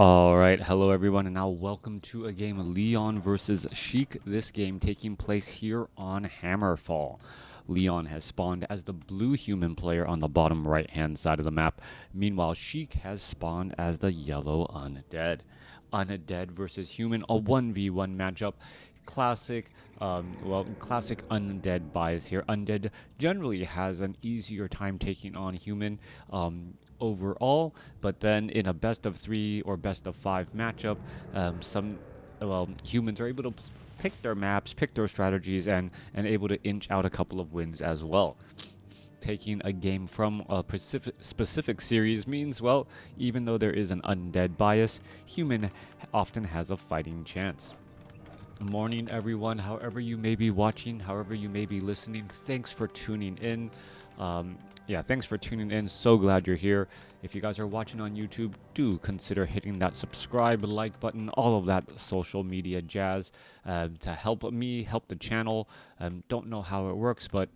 Alright, hello everyone, and now welcome to a game Leon versus Sheik. This game taking place here on Hammerfall. Leon has spawned as the blue human player on the bottom right hand side of the map. Meanwhile, Sheik has spawned as the yellow undead. Undead versus human, a 1v1 matchup. Classic, classic undead bias here. Undead generally has an easier time taking on human overall, but then in a best of 3 or best of 5 matchup, humans are able to pick their maps, pick their strategies, and able to inch out a couple of wins as well. Taking a game from a specific series means, well, even though there is an undead bias, human often has a fighting chance. Morning, everyone. However you may be watching, however you may be listening, thanks for tuning in. Thanks for tuning in. So glad you're here. If you guys are watching on YouTube, do consider hitting that subscribe, like button, all of that social media jazz to help me, help the channel. Don't know how it works, but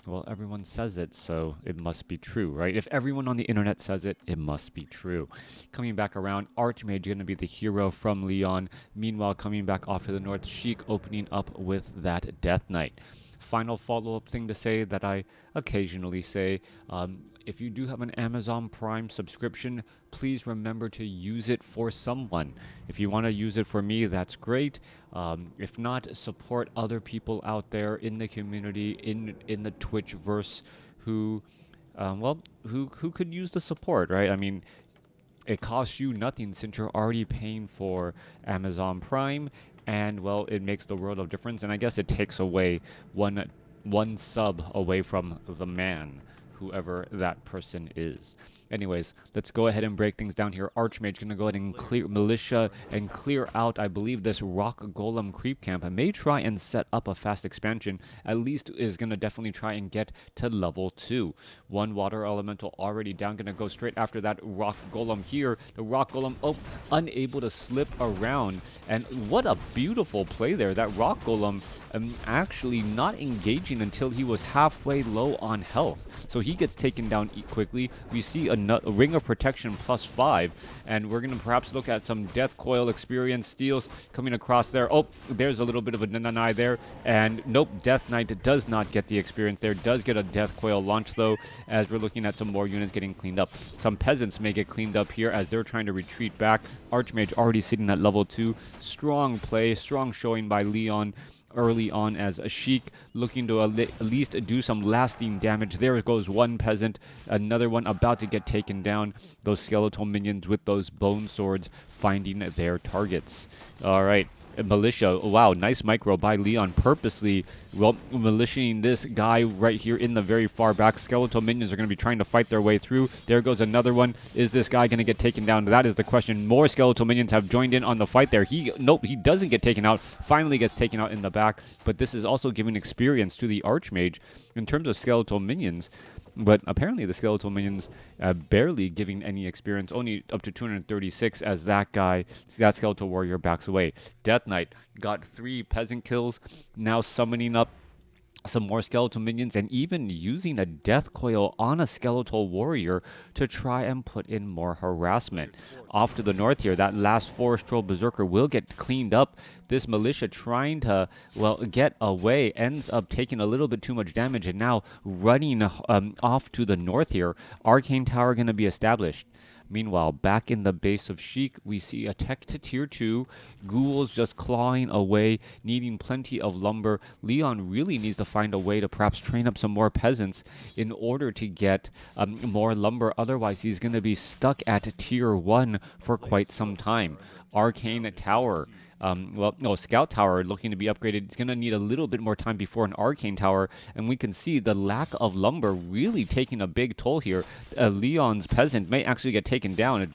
well, everyone says it, so it must be true, right? If everyone on the internet says it, it must be true. Coming back around, Archmage going to be the hero from Leon. Meanwhile, coming back off to the north, Sheik opening up with that Death Knight. Final follow-up thing to say that I occasionally say, if you do have an Amazon Prime subscription, please remember to use it for someone. If you want to use it for me, that's great. If not, support other people out there in the community, in the Twitchverse, who could use the support, right? I mean, it costs you nothing since you're already paying for Amazon Prime, and well, it makes the world of difference. And I guess it takes away one sub away from the man, whoever that person is. Anyways, let's go ahead and break things down here. Archmage gonna go ahead and clear militia and clear out, I believe, this rock golem creep camp. I may try and set up a fast expansion. At least is gonna definitely try and get to level 2. One water elemental already down, gonna go straight after that rock golem here. The rock golem, unable to slip around. And what a beautiful play there. That rock golem actually not engaging until he was halfway low on health. So he gets taken down quickly. We see a ring of protection +5, and we're going to perhaps look at some death coil experience steals coming across there. Oh, there's a little bit of a deny there, and nope, Death Knight does not get the experience there. Does get a death coil launch though, as we're looking at some more units getting cleaned up. Some peasants may get cleaned up here as they're trying to retreat back. Archmage already sitting at level 2. Strong play, strong showing by Leon early on as a Sheik looking to at least do some lasting damage. There goes one peasant, another one about to get taken down. Those skeletal minions with those bone swords finding their targets. All right. Militia, wow, nice micro by Leon, purposely militiaing this guy right here in the very far back. Skeletal minions are going to be trying to fight their way through. There goes another one. Is this guy going to get taken down? That is the question. More skeletal minions have joined in on the fight there. Nope, he doesn't get taken out. Finally gets taken out in the back, but this is also giving experience to the Archmage in terms of skeletal minions. But apparently the skeletal minions barely giving any experience, only up to 236 as that skeletal warrior backs away. Death Knight got 3 peasant kills, now summoning up some more skeletal minions and even using a death coil on a skeletal warrior to try and put in more harassment. Off to the north here, that last forest troll berserker will get cleaned up. This militia trying to, get away, ends up taking a little bit too much damage and now running off to the north here. Arcane Tower going to be established. Meanwhile, back in the base of Sheik, we see a tech to tier 2. Ghouls just clawing away, needing plenty of lumber. Leon really needs to find a way to perhaps train up some more peasants in order to get more lumber. Otherwise, he's going to be stuck at tier 1 for quite some time. Arcane Tower. Scout Tower looking to be upgraded. It's going to need a little bit more time before an Arcane Tower, and we can see the lack of lumber really taking a big toll here. Leon's peasant may actually get taken down,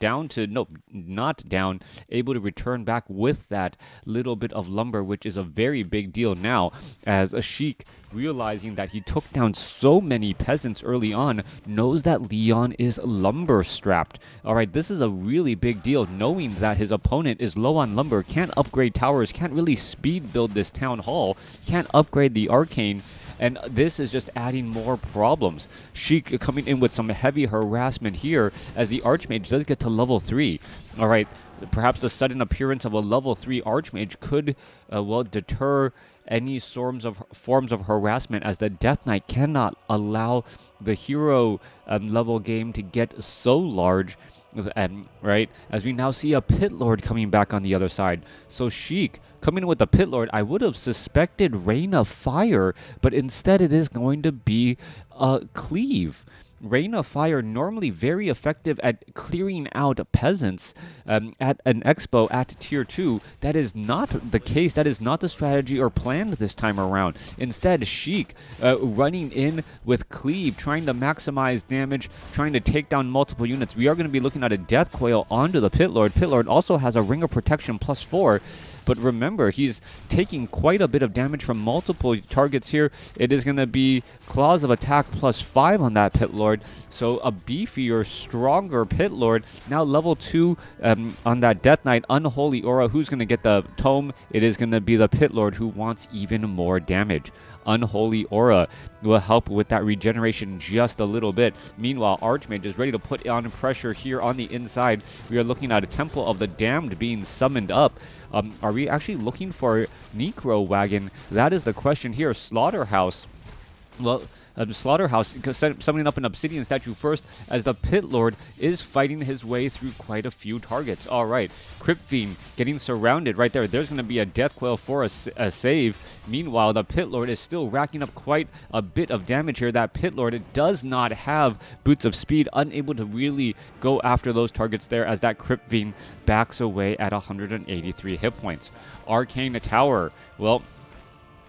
not down, able to return back with that little bit of lumber, which is a very big deal now, as a Sheik, realizing that he took down so many peasants early on, knows that Leon is lumber strapped. All right, this is a really big deal, knowing that his opponent is low on lumber, can't upgrade towers, can't really speed build this town hall, can't upgrade the arcane, and this is just adding more problems. Sheik coming in with some heavy harassment here as the Archmage does get to level 3. All right, perhaps the sudden appearance of a level 3 Archmage could, well, deter any forms of harassment, as the Death Knight cannot allow the hero level game to get so large. Right, as we now see a Pit Lord coming back on the other side. So Sheik coming in with the Pit Lord, I would have suspected Rain of Fire, but instead it is going to be a Cleave. Rain of Fire, normally very effective at clearing out peasants at an expo at tier 2. That is not the case. That is not the strategy or plan this time around. Instead, Sheik running in with Cleave, trying to maximize damage, trying to take down multiple units. We are going to be looking at a Death Coil onto the Pit Lord. Pit Lord also has a Ring of Protection +4. But remember, he's taking quite a bit of damage from multiple targets here. It is going to be Claws of Attack +5 on that Pit Lord. So a beefier, stronger Pit Lord. Now level 2 on that Death Knight, Unholy Aura. Who's going to get the Tome? It is going to be the Pit Lord, who wants even more damage. Unholy Aura will help with that regeneration just a little bit. Meanwhile, Archmage is ready to put on pressure here on the inside. We are looking at a Temple of the Damned being summoned up. Are we actually looking for Necro Wagon? That is the question here. Slaughterhouse. Well, Slaughterhouse summoning up an Obsidian statue first, as the Pit Lord is fighting his way through quite a few targets. All right, Crypt Fiend getting surrounded right there. There's going to be a Death Coil for a save. Meanwhile, the Pit Lord is still racking up quite a bit of damage here. That Pit Lord does not have Boots of Speed, unable to really go after those targets there, as that Crypt Fiend backs away at 183 hit points. Arcane Tower, well,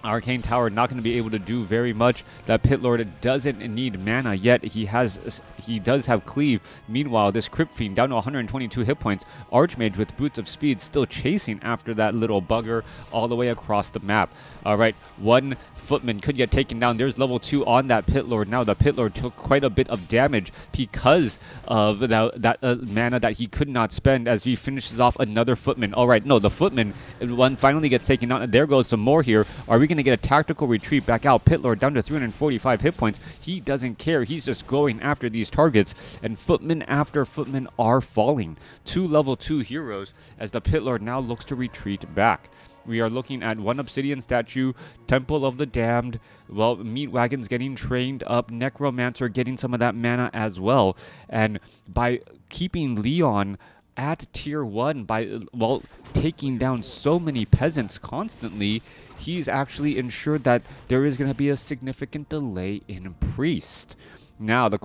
Arcane Tower not going to be able to do very much. That Pit Lord doesn't need mana yet. He does have Cleave. Meanwhile, this Crypt Fiend down to 122 hit points. Archmage with Boots of Speed still chasing after that little bugger all the way across the map. All right, one Footman could get taken down. There's level 2 on that Pit Lord. Now the Pit Lord took quite a bit of damage because of that mana that he could not spend, as he finishes off another Footman. All right, no, the Footman one finally gets taken down, and there goes some more here. Are we going to get a tactical retreat back out? Pit Lord down to 345 hit points. He doesn't care. He's just going after these targets, and Footman after Footman are falling. 2 level 2 heroes, as the Pit Lord now looks to retreat back. We are looking at one Obsidian statue, Temple of the Damned. Well, Meat Wagon's getting trained up, Necromancer getting some of that mana as well. And by keeping Leon at tier 1, by, well, taking down so many peasants constantly, he's actually ensured that there is going to be a significant delay in Priest. Now, the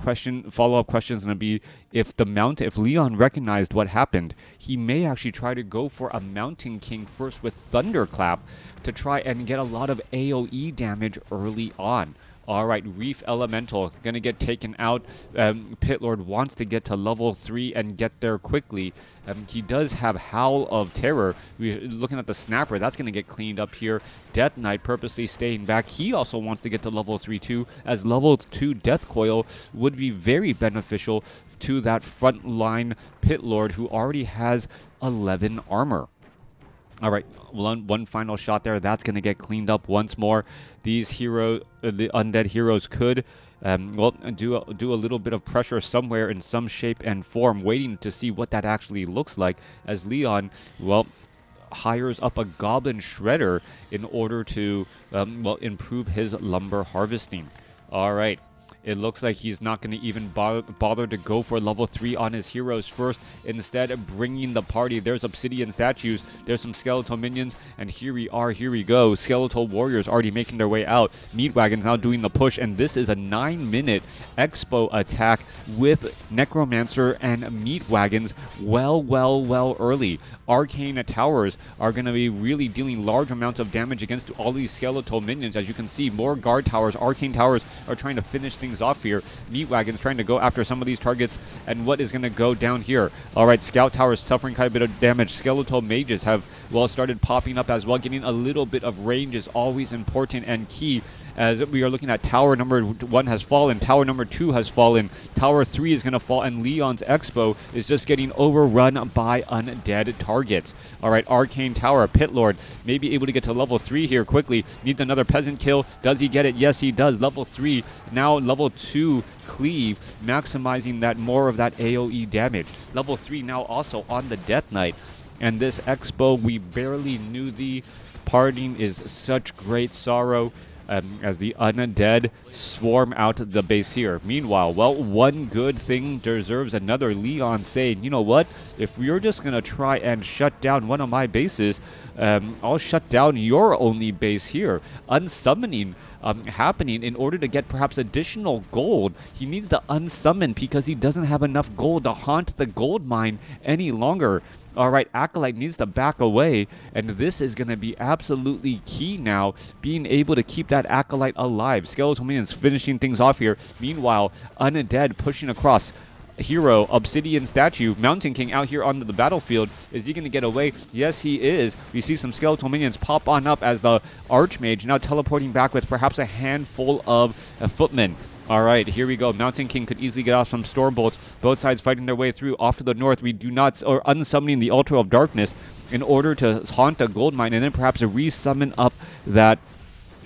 follow-up question is going to be, if Leon recognized what happened, he may actually try to go for a Mountain King first with Thunderclap to try and get a lot of AoE damage early on. All right, Reef Elemental going to get taken out. Pit Lord wants to get to level 3 and get there quickly. He does have Howl of Terror. We're looking at the Snapper. That's going to get cleaned up here. Death Knight purposely staying back. He also wants to get to level 3 too, as level 2 Death Coil would be very beneficial to that frontline Pit Lord, who already has 11 armor. All right, one final shot there. That's going to get cleaned up once more. These the undead heroes could, well, do a little bit of pressure somewhere in some shape and form, waiting to see what that actually looks like, as Leon, well, hires up a Goblin Shredder in order to, well, improve his lumber harvesting. All right. It looks like he's not going to even bother to go for level 3 on his heroes first. Instead of bringing the party, there's Obsidian statues, there's some skeletal minions, and here we go. Skeletal warriors already making their way out. Meat Wagon's now doing the push, and this is a 9-minute expo attack with Necromancer and Meat Wagons well early. Arcane Towers are going to be really dealing large amounts of damage against all these skeletal minions. As you can see, more guard towers, Arcane Towers are trying to finish things things off here. Meat Wagon's trying to go after some of these targets, and what is going to go down here? All right, Scout Tower's suffering quite a bit of damage. Skeletal Mages have, well, started popping up as well. Getting a little bit of range is always important and key, as we are looking at tower number 1 has fallen, tower number 2 has fallen, tower 3 is going to fall, and Leon's Expo is just getting overrun by undead targets. All right, Arcane Tower, Pit Lord may be able to get to level 3 here quickly. Needs another peasant kill. Does he get it? Yes, he does. Level 3. Now level 2 Cleave, maximizing that more of that AoE damage. Level 3 now also on the Death Knight. And this Expo, we barely knew thee. Parting is such great sorrow. As the undead swarm out the base here. Meanwhile, well, one good thing deserves another. Leon saying, you know what? If you're just going to try and shut down one of my bases, I'll shut down your only base here. Unsummoning happening in order to get perhaps additional gold. He needs to unsummon because he doesn't have enough gold to haunt the gold mine any longer. All right, Acolyte needs to back away, and this is going to be absolutely key now, being able to keep that Acolyte alive. Skeletal Minions finishing things off here. Meanwhile, Undead pushing across. Hero, Obsidian Statue, Mountain King out here on the battlefield. Is he going to get away? Yes, he is. We see some Skeletal Minions pop on up as the Archmage now teleporting back with perhaps a handful of footmen. All right, here we go. Mountain King could easily get off some Storm Bolts. Both sides fighting their way through. Off to the north, we do not, or unsummoning the Altar of Darkness in order to haunt a gold mine and then perhaps resummon up that,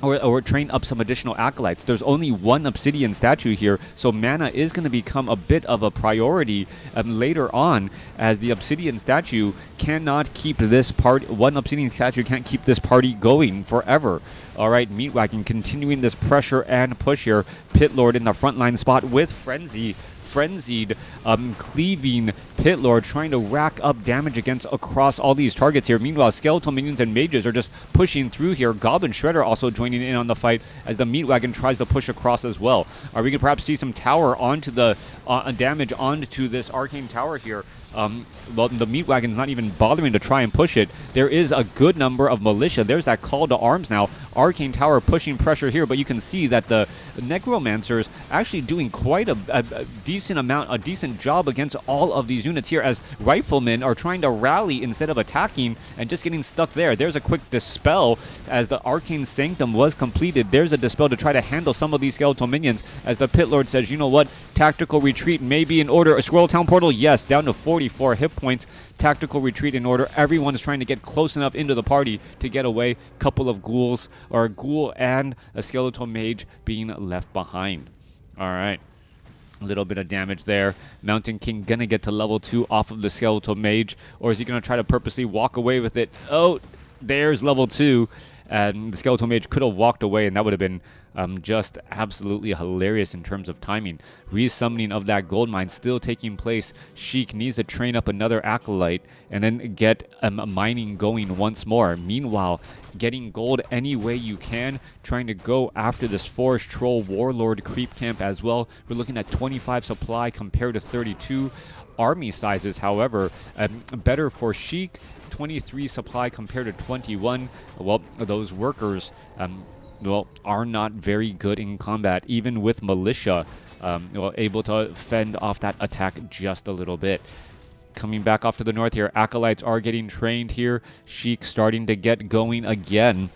or train up some additional acolytes. There's only one Obsidian Statue here, so mana is going to become a bit of a priority later on, as the Obsidian Statue cannot keep this party. One Obsidian Statue can't keep this party going forever. All right, Meat Wagon continuing this pressure and push here. Pit Lord in the frontline spot with Frenzied, cleaving Pit Lord, trying to rack up damage across all these targets here. Meanwhile, Skeletal Minions and Mages are just pushing through here. Goblin Shredder also joining in on the fight as the Meat Wagon tries to push across as well. Are we going to perhaps see some tower onto the damage onto this Arcane Tower here? Well, the Meat Wagon's not even bothering to try and push it. There is a good number of militia. There's that call to arms now. Arcane Tower pushing pressure here, but you can see that the Necromancers actually doing quite a decent job against all of these units here, as Riflemen are trying to rally instead of attacking and just getting stuck there. There's a quick dispel as the Arcane Sanctum was completed. There's a dispel to try to handle some of these Skeletal Minions, as the Pit Lord says, you know what, tactical retreat may be in order. A Squirrel Town Portal, yes, down to 44 hit points. Tactical retreat in order. Everyone's trying to get close enough into the party to get away. Couple of ghouls, or a ghoul and a Skeletal Mage being left behind. All right. A little bit of damage there. Mountain King gonna get to level 2 off of the Skeletal Mage, or is he gonna try to purposely walk away with it? Oh, there's level 2. And the Skeletal Mage could have walked away, and that would have been just absolutely hilarious in terms of timing. Resummoning of that gold mine still taking place. Sheik needs to train up another Acolyte and then get mining going once more. Meanwhile, getting gold any way you can, trying to go after this Forest Troll Warlord creep camp as well. We're looking at 25 supply compared to 32. Army sizes, however, better for Sheik. 23 supply compared to 21. Well, those workers are not very good in combat, even with militia, able to fend off that attack just a little bit. Coming back off to the north here, Acolytes are getting trained here. Sheik starting to get going again.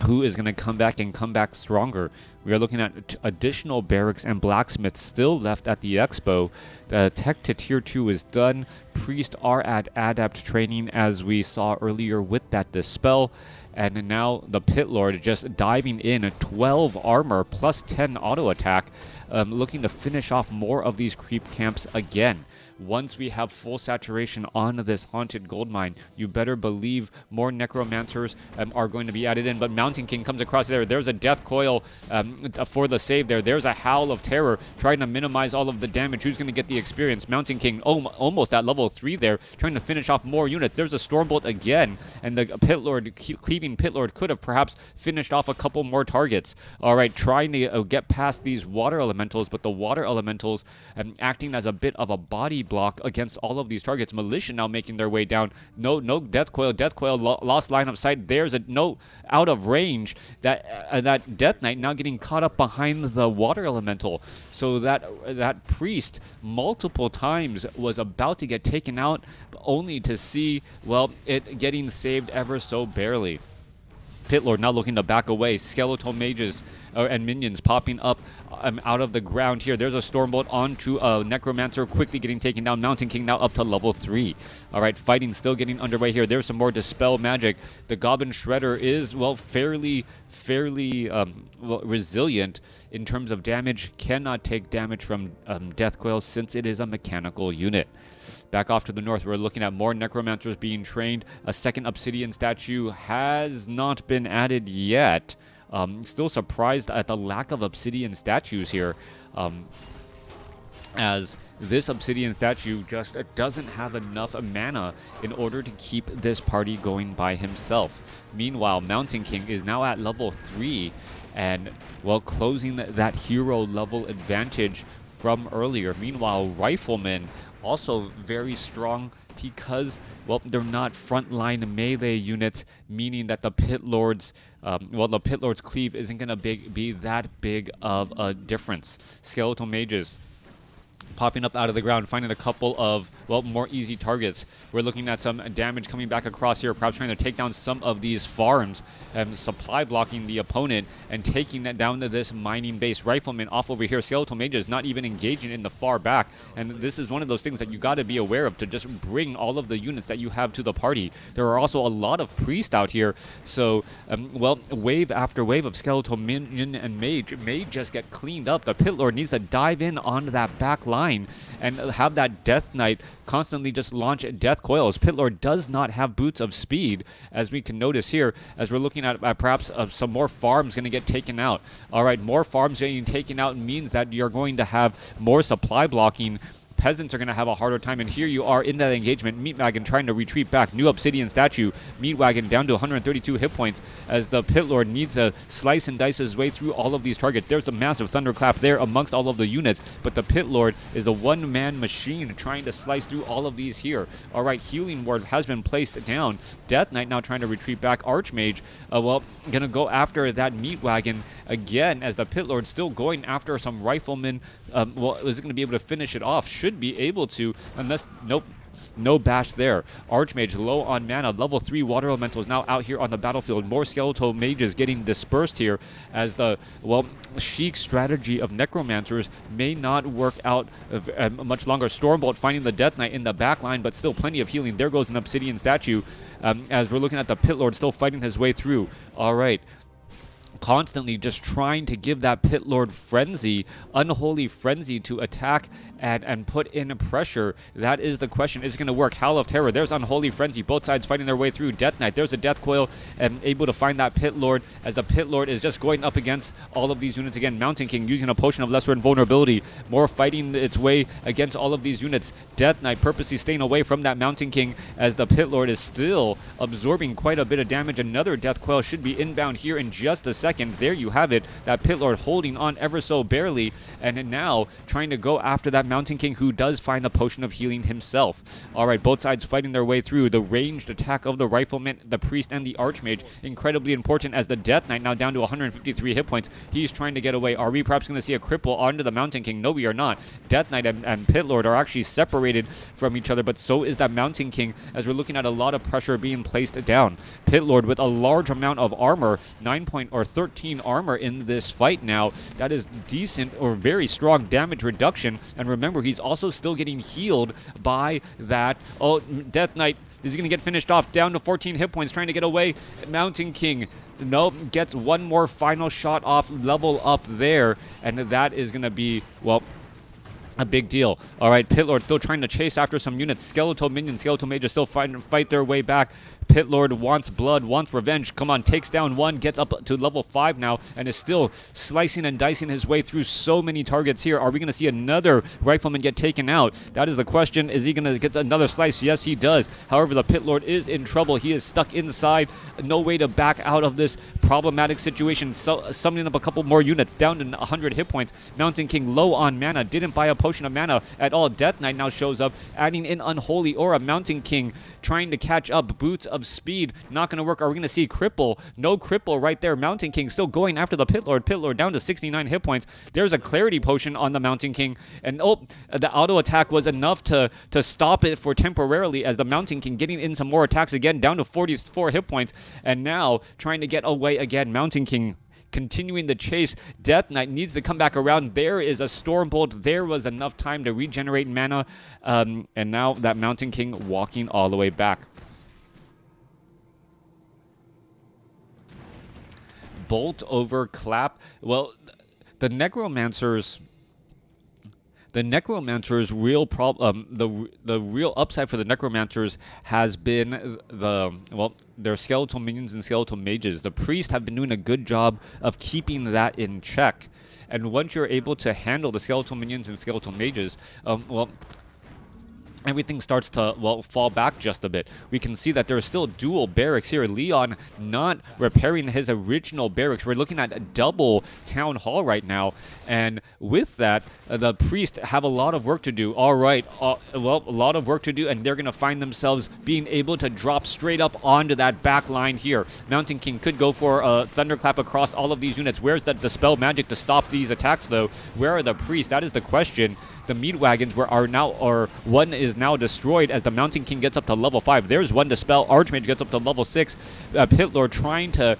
Who is going to come back and come back stronger? We are looking at additional barracks and blacksmiths still left at the expo. The tech to tier 2 is done. Priests are at adept training, as we saw earlier with that dispel. And now the Pit Lord just diving in, 12 armor plus 10 auto attack, looking to finish off more of these creep camps again. Once we have full saturation on this haunted gold mine, you better believe more Necromancers are going to be added in. But Mountain King comes across there. There's a Death Coil for the save there. There's a Howl of Terror trying to minimize all of the damage. Who's going to get the experience? Mountain King almost at level 3 there, trying to finish off more units. There's a Stormbolt again, and the Pit Lord, cleaving Pit Lord, could have perhaps finished off a couple more targets. All right, trying to get past these water elementals, but the water elementals acting as a bit of a body heavy block against all of these targets. Militia now making their way down. No Death Coil. Death Coil lost line of sight. There's a no out of range. That Death Knight now getting caught up behind the water elemental. So that priest multiple times was about to get taken out, only to see, well, it getting saved ever so barely. Pit Lord now looking to back away. Skeletal mages and minions popping up out of the ground here. There's a Stormbolt onto a Necromancer, quickly getting taken down. Mountain King now up to level 3. All right, fighting still getting underway here. There's some more Dispel magic. The Goblin Shredder is, well, fairly resilient in terms of damage. Cannot take damage from Death Coil since it is a mechanical unit. Back off to the north, we're looking at more Necromancers being trained. A second Obsidian statue has not been added yet. Still surprised at the lack of Obsidian statues here, as this Obsidian statue just doesn't have enough mana in order to keep this party going by himself. Meanwhile, Mountain King is now at level 3, and, well, closing that hero level advantage from earlier. Meanwhile, Riflemen also very strong because, well, they're not frontline melee units, meaning that the Pit Lord's the Pit Lord's cleave isn't going to be that big of a difference. Skeletal mages popping up out of the ground, finding a couple of, well, more easy targets. We're looking at some damage coming back across here, perhaps trying to take down some of these farms and supply blocking the opponent and taking that down to this mining base. Riflemen off over here. Skeletal mages not even engaging in the far back, and this is one of those things that you got to be aware of to just bring all of the units that you have to the party. There are also a lot of priests out here, so well, wave after wave of skeletal minion and mage may just get cleaned up. The Pit Lord needs to dive in onto that back line and have that Death Knight constantly just launch Death Coils. Pit Lord does not have boots of speed, as we can notice here, as we're looking at perhaps some more farms going to get taken out. All right, more farms getting taken out means that you're going to have more supply blocking. Peasants are going to have a harder time, and here you are in that engagement. Meat Wagon trying to retreat back. New Obsidian statue. Meat Wagon down to 132 hit points as the Pit Lord needs to slice and dice his way through all of these targets. There's a massive thunderclap there amongst all of the units, but the Pit Lord is a one-man machine trying to slice through all of these here. All right, Healing Ward has been placed down. Death Knight now trying to retreat back. Archmage, well, going to go after that Meat Wagon again, as the Pit Lord still going after some Riflemen. Well, is it going to be able to finish it off? Should be able to, unless, nope, no bash there. Archmage low on mana. Level 3 water elementals now out here on the battlefield. More skeletal mages getting dispersed here, as the, well, Sheik strategy of Necromancers may not work out much longer. Stormbolt finding the Death Knight in the back line, but still plenty of healing. There goes an Obsidian statue, as we're looking at the Pit Lord still fighting his way through. All right. Constantly just trying to give that Pit Lord frenzy, unholy frenzy, to attack and put in pressure. That is the question. Is it going to work? Howl of Terror. There's unholy frenzy. Both sides fighting their way through. Death Knight. There's a Death Coil, and able to find that Pit Lord, as the Pit Lord is just going up against all of these units again. Mountain King using a potion of lesser invulnerability. More fighting its way against all of these units. Death Knight purposely staying away from that Mountain King, as the Pit Lord is still absorbing quite a bit of damage. Another Death Coil should be inbound here in just a second. There you have it. That Pit Lord holding on ever so barely, and now trying to go after that Mountain King, who does find the potion of healing himself. All right, both sides fighting their way through. The ranged attack of the Rifleman, the Priest, and the Archmage, incredibly important, as the Death Knight now down to 153 hit points. He's trying to get away. Are we perhaps going to see a cripple onto the Mountain King? No, we are not. Death Knight and Pit Lord are actually separated from each other, but so is that Mountain King, as we're looking at a lot of pressure being placed down. Pit Lord with a large amount of armor, 13 armor in this fight now. That is decent, or very strong damage reduction, and remember, he's also still getting healed by that. Oh, Death Knight is going to get finished off, down to 14 hit points, trying to get away. Mountain King, nope, gets one more final shot off, level up there, and that is going to be, well, a big deal. All right, Pit Lord still trying to chase after some units. Skeletal minions, skeletal mages still fight their way back. Pit Lord wants blood, wants revenge. Come on, takes down one, gets up to level 5 now, and is still slicing and dicing his way through so many targets here. Are we going to see another Rifleman get taken out? That is the question. Is he going to get another slice? Yes, he does. However, the Pit Lord is in trouble. He is stuck inside. No way to back out of this problematic situation. So, summoning up a couple more units, down to 100 hit points. Mountain King low on mana. Didn't buy a potion of mana at all. Death Knight now shows up, adding in Unholy Aura. Mountain King trying to catch up. Boots of Speed. Not going to work. Are we going to see Cripple? No Cripple right there. Mountain King still going after the Pit Lord. Pit Lord down to 69 hit points. There's a Clarity Potion on the Mountain King. And the auto attack was enough to stop it for temporarily, as the Mountain King getting in some more attacks again, down to 44 hit points. And now trying to get away again. Mountain King continuing the chase. Death Knight needs to come back around. There is a Stormbolt. There was enough time to regenerate mana. And now that Mountain King walking all the way back. Bolt over Clap. Well, the Necromancer's real problem, the real upside for the Necromancers has been their skeletal minions and skeletal mages. The priests have been doing a good job of keeping that in check, and once you're able to handle the skeletal minions and skeletal mages, everything starts to, fall back just a bit. We can see that there are still dual barracks here. Leon not repairing his original barracks. We're looking at a double town hall right now. And with that, the priests have a lot of work to do. All right, a lot of work to do, and they're going to find themselves being able to drop straight up onto that back line here. Mountain King could go for a thunderclap across all of these units. Where's that Dispel magic to stop these attacks, though? Where are the priests? That is the question. The meat wagons one is now destroyed as the Mountain King gets up to level 5. There's one Dispel. Archmage gets up to level 6. Pit Lord trying to,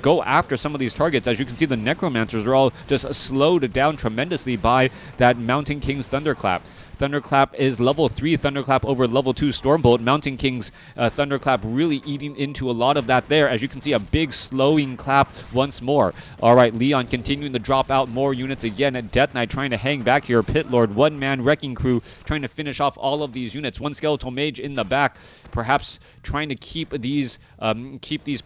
go after some of these targets. As you can see, the Necromancers are all just slowed down tremendously by that Mountain King's Thunderclap. Thunderclap is level 3 Thunderclap over level 2 Stormbolt. Mountain King's Thunderclap really eating into a lot of that there. As you can see, a big slowing clap once more. All right, Leon continuing to drop out more units again. And Death Knight trying to hang back here. Pit Lord, one-man wrecking crew trying to finish off all of these units. One Skeletal Mage in the back, perhaps trying to keep these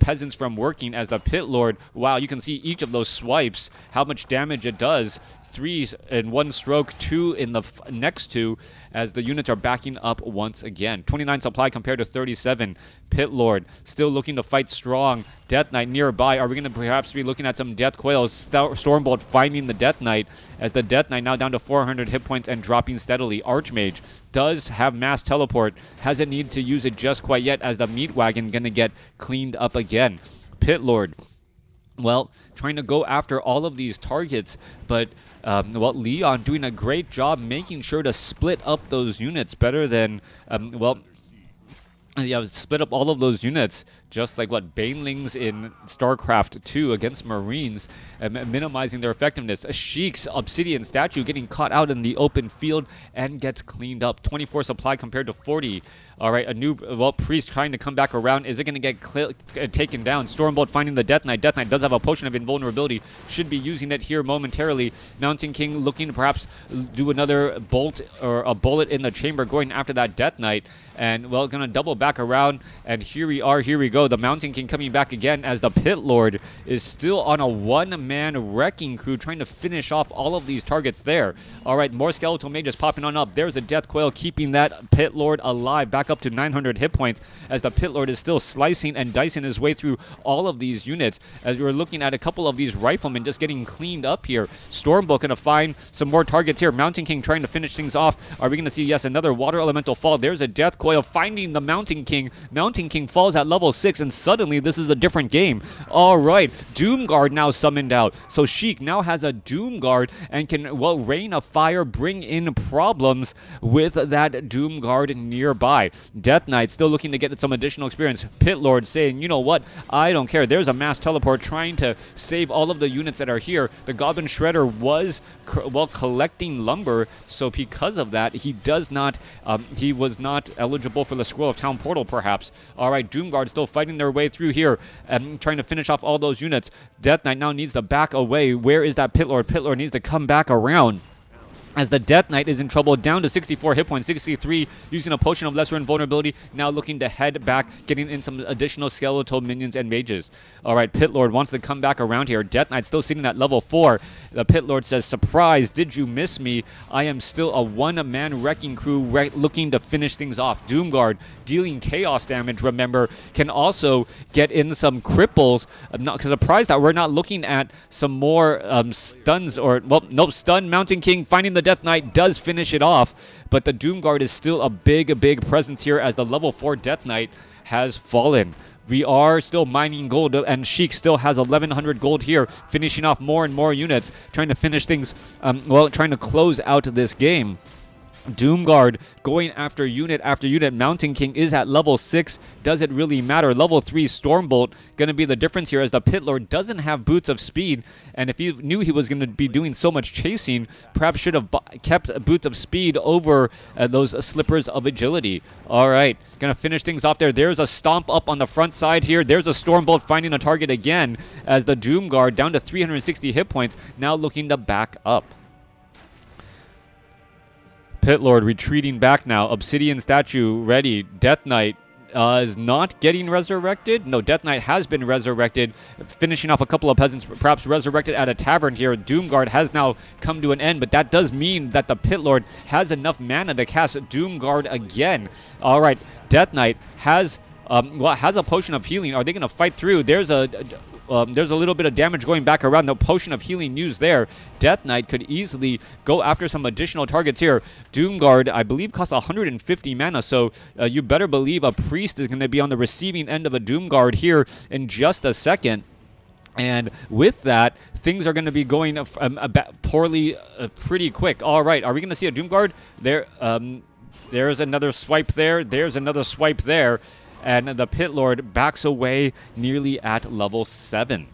peasants from working, as the Pit Lord, wow, you can see each of those swipes, how much damage it does. 3 in one stroke, 2 in the next 2, as the units are backing up once again. 29 supply compared to 37. Pit Lord still looking to fight strong. Death Knight nearby. Are we going to perhaps be looking at some Death Coils? Stormbolt finding the Death Knight, as the Death Knight now down to 400 hit points and dropping steadily. Archmage does have mass teleport. Hasn't needed to use it just quite yet, as the meat wagon going to get cleaned up again. Pit Lord, trying to go after all of these targets, but Leon doing a great job making sure to split up those units better than, split up all of those units, just like Banelings in StarCraft 2 against Marines, minimizing their effectiveness. A Sheik's Obsidian statue getting caught out in the open field and gets cleaned up. 24 supply compared to 40. All right, a new priest trying to come back around. Is it going to get taken down? Stormbolt finding the Death Knight. Death Knight does have a potion of invulnerability. Should be using it here momentarily. Mountain King looking to perhaps do another bolt or a bullet in the chamber, going after that Death Knight. And, going to double back around. And here we go. The Mountain King coming back again, as the Pit Lord is still on a one-man wrecking crew trying to finish off all of these targets there. All right, more Skeletal Mages popping on up. There's a Death Coil keeping that Pit Lord alive, back up to 900 hit points, as the Pit Lord is still slicing and dicing his way through all of these units, as we're looking at a couple of these Riflemen just getting cleaned up here. Stormbolt going to find some more targets here. Mountain King trying to finish things off. Are we going to see, yes, another Water Elemental fall? There's a Death Coil finding the Mountain King. Mountain King falls at level 6, and suddenly this is a different game. All right, Doomguard now summoned out. So Sheik now has a Doomguard and can, rain of fire, bring in problems with that Doomguard nearby. Death Knight still looking to get some additional experience. Pit Lord saying, you know what, I don't care. There's a mass teleport trying to save all of the units that are here. The Goblin Shredder was, collecting lumber, so because of that, he was not eligible for the Scroll of Town Portal, perhaps. All right, Doomguard still fighting their way through here and trying to finish off all those units. Death Knight now needs to back away. Where is that Pit Lord? Pit Lord needs to come back around. as the Death Knight is in trouble, down to 64 hit points, 63, using a Potion of Lesser Invulnerability, now looking to head back, getting in some additional skeletal minions and mages. Alright, Pit Lord wants to come back around here. Death Knight still sitting at level 4. The Pit Lord says, surprise, did you miss me? I am still a one-man wrecking crew looking to finish things off. Doomguard, dealing chaos damage, remember, can also get in some cripples. I'm not surprised that we're not looking at some more stuns, or, well, nope, stun. Mountain King finding the Death Knight does finish it off, but the Doomguard is still a big presence here as the level 4 Death Knight has fallen. We are still mining gold, and Sheik still has 1,100 gold here, finishing off more and more units, trying to finish things, trying to close out this game. Doomguard going after unit after unit. Mountain King is at level 6. Does it really matter? Level 3 Stormbolt going to be the difference here, as the Pit Lord doesn't have Boots of Speed, and if he knew he was going to be doing so much chasing, perhaps should have kept Boots of Speed over those Slippers of Agility. Alright, going to finish things off there. There's a Stomp up on the front side here. There's a Stormbolt finding a target again, as the Doomguard down to 360 hit points, now looking to back up. Pit Lord retreating back now. Obsidian statue ready. Death Knight is not getting resurrected. No, Death Knight has been resurrected. Finishing off a couple of peasants, perhaps resurrected at a tavern here. Doomguard has now come to an end, but that does mean that the Pit Lord has enough mana to cast Doomguard again. All right, Death Knight has a potion of healing. Are they going to fight through? There's a little bit of damage going back around. The potion of healing used there. Death Knight could easily go after some additional targets here. Doomguard, I believe, costs 150 mana, so you better believe a priest is going to be on the receiving end of a Doomguard here in just a second. And with that, things are going to be going poorly pretty quick. All right, are we going to see a Doomguard? There's another swipe there. There's another swipe there. And the Pit Lord backs away nearly at level 7.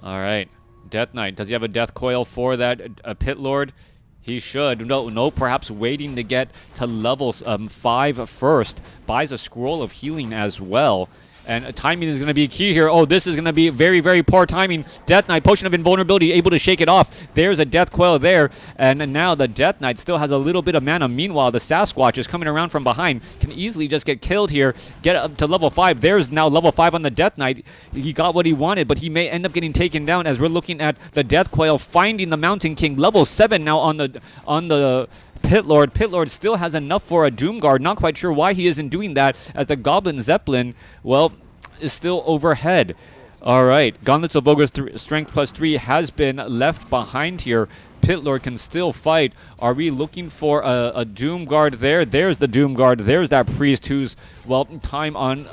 Alright. Death Knight. Does he have a Death Coil for that Pit Lord? He should. No, perhaps waiting to get to level 5 first. Buys a Scroll of Healing as well. And timing is going to be key here. Oh, this is going to be very poor timing. Death Knight, Potion of Invulnerability, able to shake it off. There's a Death Coil there. And now the Death Knight still has a little bit of mana. Meanwhile, the Sasquatch is coming around from behind. Can easily just get killed here. Get up to level 5. There's now level 5 on the Death Knight. He got what he wanted, but he may end up getting taken down, as we're looking at the Death Coil finding the Mountain King. Level 7 now on the Pit Lord. Pit Lord still has enough for a Doomguard. Not quite sure why he isn't doing that, as the Goblin Zeppelin, well, is still overhead. All right, Gauntlets of Ogre's Strength +3 has been left behind here. Pit Lord can still fight. Are we looking for a Doomguard there? There's the Doomguard. There's that priest whose, well, time on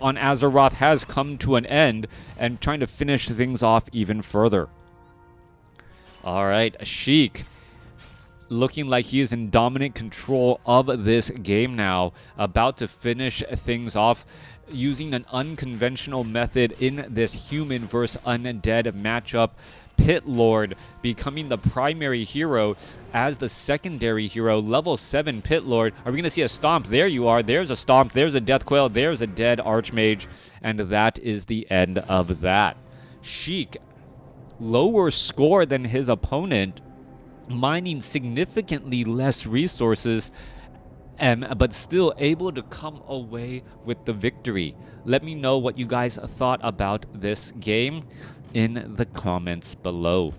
Azeroth has come to an end, and trying to finish things off even further. All right, Sheik, looking like he is in dominant control of this game now, about to finish things off using an unconventional method in this human versus undead matchup. Pit Lord becoming the primary hero as the secondary hero. Level 7 Pit Lord. Are we going to see a Stomp? There you are. There's a Stomp. There's a Death Coil. There's a dead Archmage. And that is the end of that. Sheik, lower score than his opponent, mining significantly less resources, but still able to come away with the victory. Let me know what you guys thought about this game in the comments below.